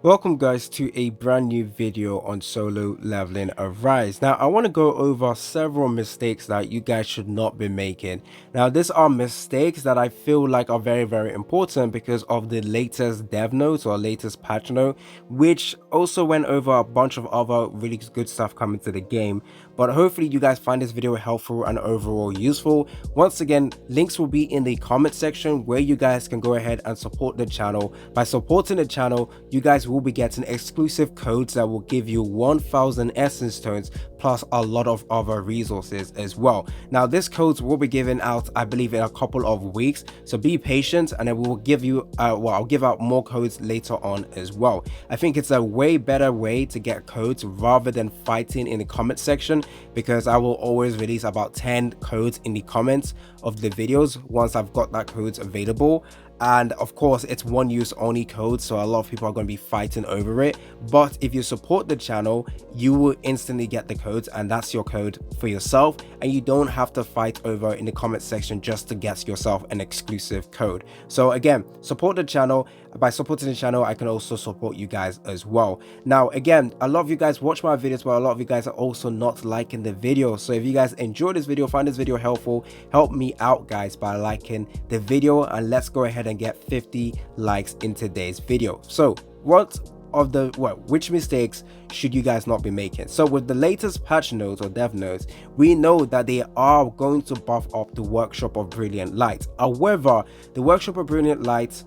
Welcome guys to a brand new video on solo leveling arise. Now I want to go over several mistakes that you guys should not be making. Now these are mistakes that I feel like are very important because of the latest dev notes or latest patch note, which also went over a bunch of other really good stuff coming to the game. But hopefully you guys find this video helpful and overall useful. Once again, links will be in the comment section where you guys can go ahead and support the channel. By supporting the channel, you guys will be getting exclusive codes that will give you 1000 essence stones plus a lot of other resources as well. Now these codes will be given out, I believe, in a couple of weeks, so be patient, and then we will give you I'll give out more codes later on as well. I think it's a way better way to get codes rather than fighting in the comment section, because I will always release about 10 codes in the comments of the videos once I've got that codes available. And of course it's one use only code, so a lot of people are going to be fighting over it. But if you support the channel, you will instantly get the codes, and that's your code for yourself, and you don't have to fight over in the comment section just to get yourself an exclusive code. So again, support the channel. By supporting the channel, I can also support you guys as well. Now again, a lot of you guys watch my videos, but a lot of you guys are also not liking the video. So if you guys enjoy this video, find this video helpful, help me out guys by liking the video, and let's go ahead and get 50 likes in today's video. So which mistakes should you guys not be making? So with the latest patch notes or dev notes, we know that they are going to buff up the Workshop of Brilliant Light. However, the Workshop of Brilliant Light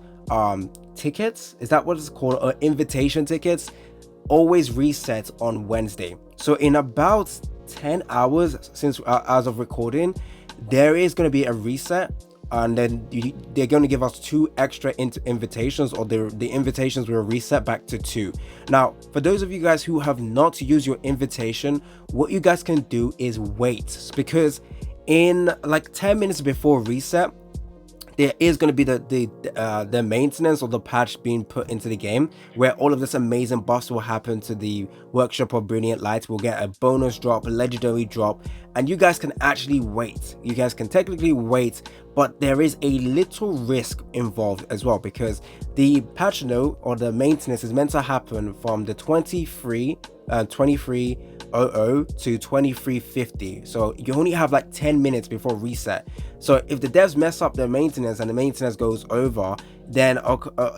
tickets, is that what it's called, or invitation tickets, always reset on Wednesday. So in about 10 hours since as of recording, there is going to be a reset, and then they're going to give us 2 extra invitations, or the invitations will reset back to 2. Now for those of you guys who have not used your invitation, what you guys can do is wait, because in like 10 minutes before reset, there is going to be the maintenance or the patch being put into the game, where all of this amazing buffs will happen to the Workshop of Brilliant Light. We'll get a bonus drop, a legendary drop, and you guys can actually wait. You guys can technically wait, but there is a little risk involved as well, because the patch note or the maintenance is meant to happen from the 2300 to 2350. So you only have like 10 minutes before reset. So if the devs mess up their maintenance and the maintenance goes over, then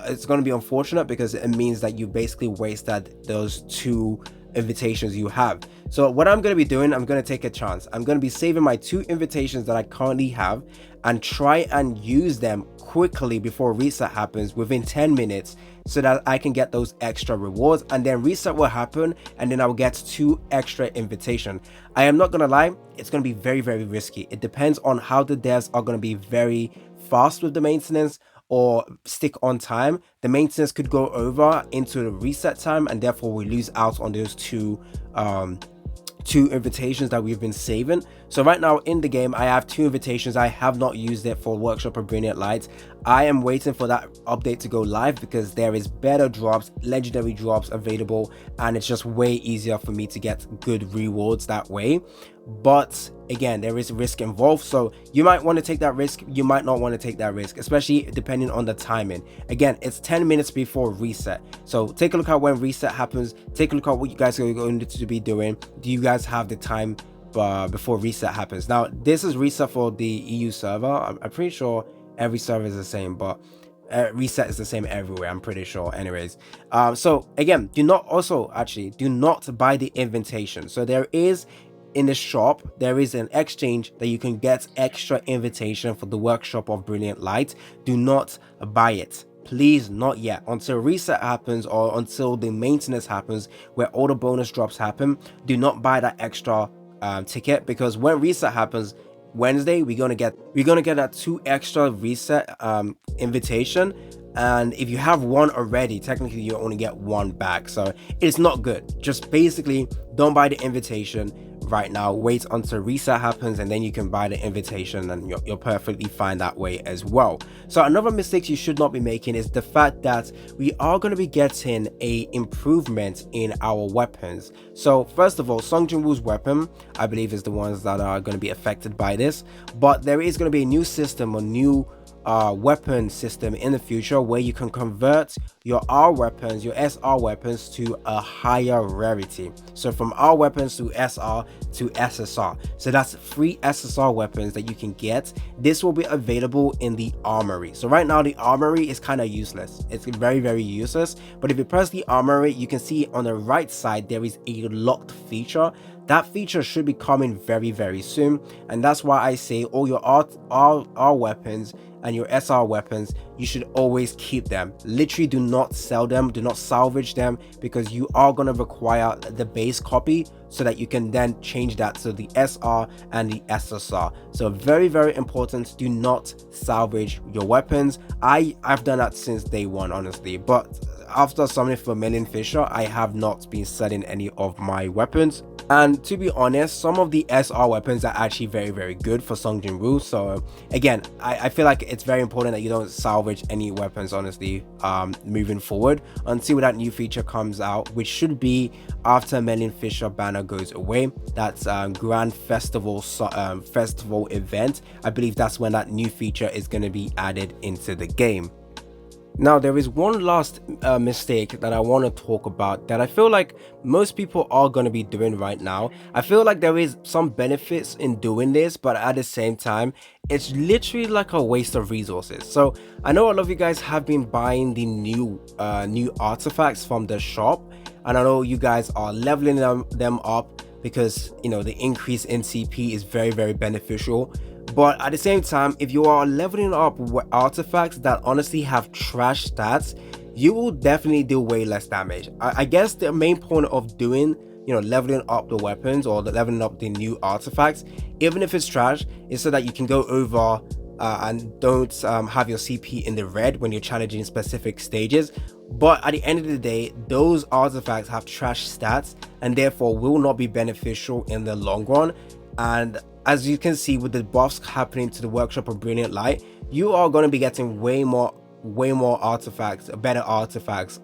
it's going to be unfortunate, because it means that you basically wasted those 2 invitations you have. So what I'm going to be doing, I'm going to take a chance. I'm going to be saving my 2 invitations that I currently have and try and use them quickly before reset happens within 10 minutes, so that I can get those extra rewards, and then reset will happen and then I will get 2 extra invitation. I am not gonna lie, it's gonna be very risky. It depends on how the devs are gonna be very fast with the maintenance or stick on time. The maintenance could go over into the reset time, and therefore we lose out on those 2 invitations that we've been saving. So right now in the game, I have 2 invitations. I have not used it for Workshop of Brilliant Light. I am waiting for that update to go live, because there is better drops, legendary drops available, and it's just way easier for me to get good rewards that way. But again, there is risk involved, so you might want to take that risk, you might not want to take that risk, especially depending on the timing. Again, it's 10 minutes before reset, so take a look at when reset happens. Take a look at what you guys are going to be doing. Do you guys have the time before reset happens? Now this is reset for the EU server. I'm pretty sure every server is the same, but reset is the same everywhere, I'm pretty sure. Anyways, so again, do not buy the invitation. So there is, in the shop, there is an exchange that you can get extra invitation for the Workshop of Brilliant Light. Do not buy it, please, not yet, until reset happens or until the maintenance happens, where all the bonus drops happen. Do not buy that extra ticket, because when reset happens Wednesday, we're gonna get that 2 extra reset invitation, and if you have 1 already, technically you only get 1 back, so it's not good. Just basically don't buy the invitation right now. Wait until reset happens, and then you can buy the invitation, and you're perfectly fine that way as well. So another mistake you should not be making is the fact that we are going to be getting a improvement in our weapons. So first of all, Song Jin-woo's weapon, I believe, is the ones that are going to be affected by this, but there is going to be a new system or new weapon system in the future where you can convert your R weapons, your SR weapons, to a higher rarity. So from R weapons to SR to SSR. So that's 3 SSR weapons that you can get. This will be available in the armory. So right now the armory is kind of useless. It's very useless. But if you press the armory, you can see on the right side there is a locked feature. That feature should be coming very soon, and that's why I say all your R weapons and your SR weapons, you should always keep them. Literally do not sell them, do not salvage them, because you are going to require the base copy so that you can then change that to the SR and the SSR. So very important, do not salvage your weapons. I've done that since day one, honestly, but after summoning for Merlin Fisher, I have not been selling any of my weapons. And to be honest, some of the SR weapons are actually very good for Sung Jin-woo. So again, I feel like it's very important that you don't salvage any weapons, honestly, moving forward until that new feature comes out, which should be after Merlin Fisher banner goes away. That's Grand Festival festival event. I believe that's when that new feature is going to be added into the game. Now, there is one last mistake that I want to talk about that I feel like most people are going to be doing right now. I feel like there is some benefits in doing this, but at the same time, it's literally like a waste of resources. So I know a lot of you guys have been buying the new artifacts from the shop, and I know you guys are leveling them up because, you know, the increase in CP is very beneficial. But at the same time, if you are leveling up artifacts that honestly have trash stats, you will definitely do way less damage. I guess the main point of doing, you know, leveling up the weapons or leveling up the new artifacts, even if it's trash, is so that you can go over and don't have your CP in the red when you're challenging specific stages. But at the end of the day, those artifacts have trash stats and therefore will not be beneficial in the long run. And as you can see with the buffs happening to the Workshop of Brilliant Light, you are going to be getting way more artifacts, better artifacts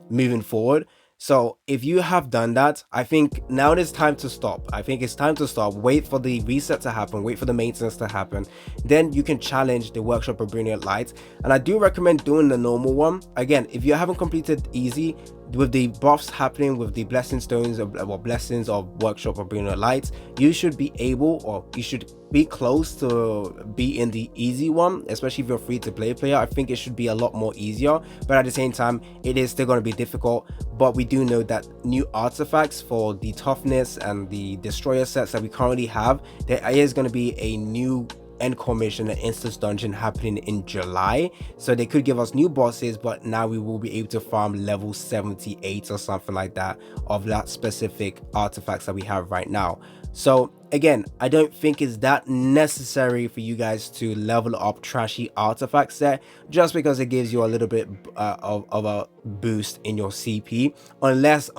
moving forward. So if you have done that, I think now it is time to stop. I think it's time to stop. Wait for the reset to happen, wait for the maintenance to happen, then you can challenge the Workshop of Brilliant Light. And I do recommend doing the normal one. Again, if you haven't completed easy, with the buffs happening with the blessing stones or blessings of Workshop of Brilliant Light, you should be able, or you should be close to be in the easy one, especially if you're free to play player. I think it should be a lot more easier, but at the same time it is still going to be difficult. But we do know that new artifacts for the toughness and the destroyer sets that we currently have, there is going to be a new Encore mission and instance dungeon happening in July, so they could give us new bosses, but now we will be able to farm level 78 or something like that of that specific artifacts that we have right now. So again, I don't think it's that necessary for you guys to level up trashy artifact set just because it gives you a little bit of a boost in your CP, unless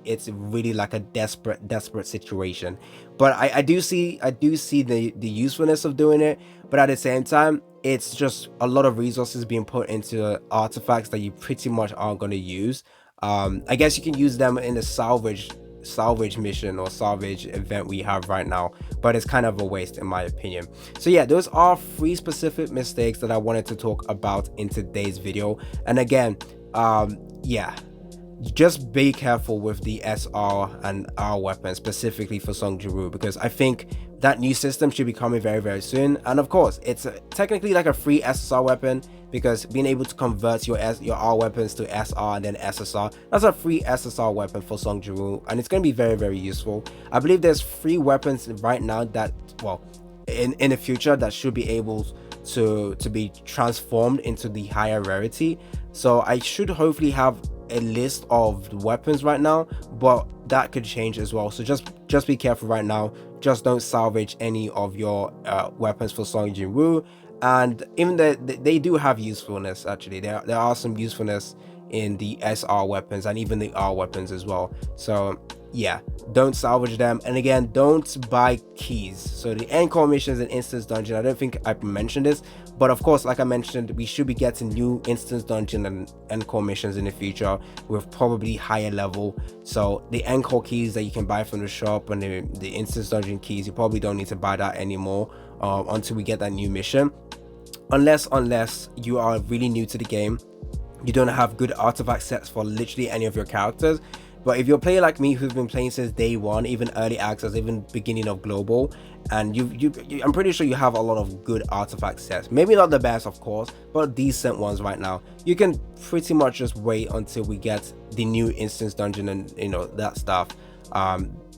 it's really like a desperate situation. But I do see the usefulness of doing it, but at the same time, it's just a lot of resources being put into artifacts that you pretty much aren't going to use. I guess you can use them in a salvage mission or salvage event we have right now, but it's kind of a waste in my opinion. So yeah, those are 3 specific mistakes that I wanted to talk about in today's video. And again, yeah, just be careful with the SR and R weapons, specifically for Sung Jin-woo, because I think that new system should be coming very soon. And of course, it's technically like a free SSR weapon, because being able to convert your R weapons to SR and then SSR, that's a free SSR weapon for Sung Jin-woo, and it's going to be very useful. I believe there's 3 weapons right now that, well, in the future, that should be able to be transformed into the higher rarity. So I should hopefully have a list of weapons right now, but that could change as well. So just be careful right now. Just don't salvage any of your weapons for Sung Jin-woo. And even they do have usefulness, actually. There are some usefulness in the SR weapons and even the R weapons as well. So yeah, don't salvage them. And again, don't buy keys. So the Encore missions and instance dungeon, I don't think I mentioned this, but of course, like I mentioned, we should be getting new instance dungeon and Encore missions in the future with probably higher level. So the Encore keys that you can buy from the shop and the instance dungeon keys, you probably don't need to buy that anymore until we get that new mission. unless you are really new to the game, you don't have good artifact sets for literally any of your characters. But if you're a player like me who's been playing since day one, even early access, even beginning of global, and I'm pretty sure you have a lot of good artifact sets. Maybe not the best, of course, but decent ones right now. You can pretty much just wait until we get the new instance dungeon and that stuff,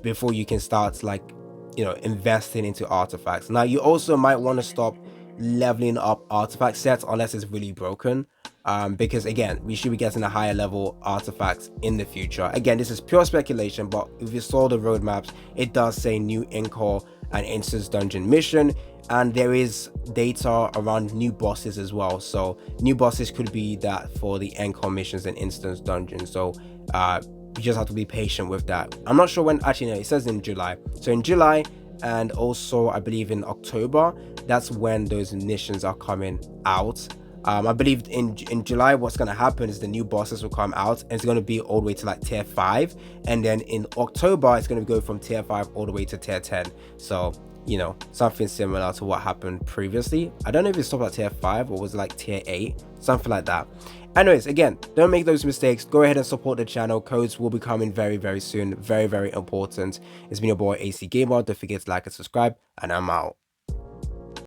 before you can start like investing into artifacts. Now you also might want to stop leveling up artifact sets unless it's really broken, because again, we should be getting a higher level artifacts in the future. Again, this is pure speculation, but if you saw the roadmaps, it does say new Incor and instance dungeon mission, and there is data around new bosses as well. So new bosses could be that for the Incor missions and instance dungeons. So you just have to be patient with that. I'm not sure when, actually no, it says in July. So in July, and also I believe in October, that's when those missions are coming out. I believe in July what's going to happen is the new bosses will come out, and it's going to be all the way to like tier 5, and then in October it's going to go from tier 5 all the way to tier 10. So something similar to what happened previously. I don't know if it stopped at tier 5 or was like tier 8, something like that. Anyways, again, don't make those mistakes. Go ahead and support the channel. Codes will be coming very, very soon. Very, very important. It's been your boy AC Gamer. Don't forget to like and subscribe, and I'm out.